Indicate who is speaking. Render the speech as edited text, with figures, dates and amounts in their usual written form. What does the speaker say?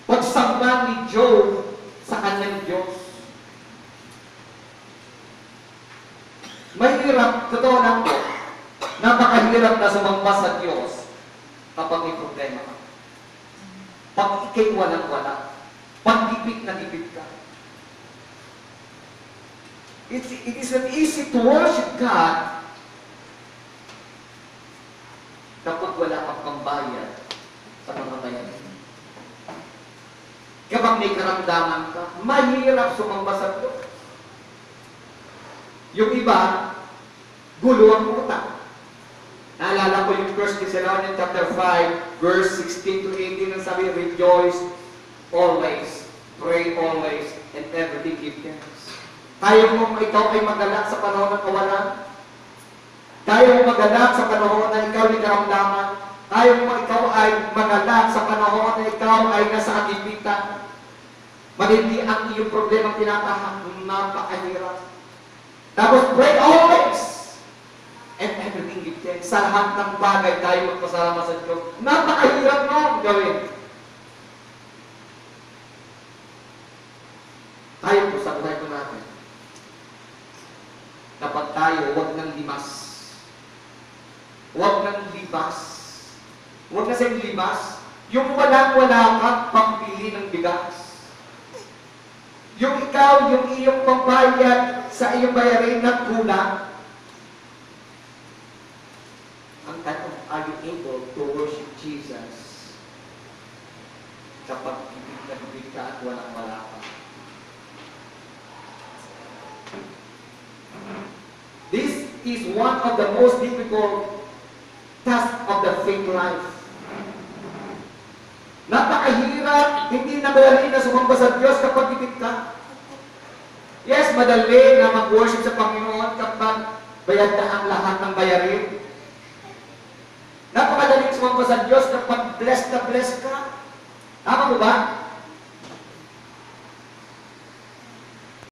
Speaker 1: pagsamba ni Job sa kanyang Diyos. Mahirap, totoo lang po, napakahirap na sumamba sa Diyos kapag may problema ka. Pag ikay walang-wala, pag dipit na dipit ka. It is not easy to worship God kapag wala kang pambayad sa mga bayarin. Kapag may karamdaman ka, mahirap sumamba sa Diyos. Yung iba, gulo ang utang. Naalala ko yung 1 Thessalonians chapter 5, verse 16 to 18, ang sabi, rejoice always, pray always, and everything give thanks. Kaya mo ikaw ay magalak sa panahon ng kawalan? Kaya mo magalak sa panahon na ikaw ay karamdaman? Kaya mo ikaw ay magalak sa panahon na ikaw ay nasa agipitan? Matindi ang iyong problema tinatahak, napakahirap. Tapos pray always, and everything give thanks. Sa lahat ng bagay tayo magpasalamat sa Diyos. Napakahirap na gawin. Tayo po sa buhay po natin. Dapat tayo, huwag nang limas. Huwag nang libas. Huwag na siyang limas. Yung walang-wala kang pambili ng bigas. Yung ikaw, yung iyong pambayad sa iyong bayarin na kulang. Ang tanong, are you able to worship Jesus kapag ibig ka at walang-wala ka? This is one of the most difficult tasks of the faith life. Napakahirap, hindi na madali na sumamba sa Diyos kapag ipit ka. Yes, madali na mag-worship sa Panginoon kapag bayad na ang lahat ng bayarin. Napakadaling sumamba sa Diyos kapag blessed na blessed ka. Tama mo ba?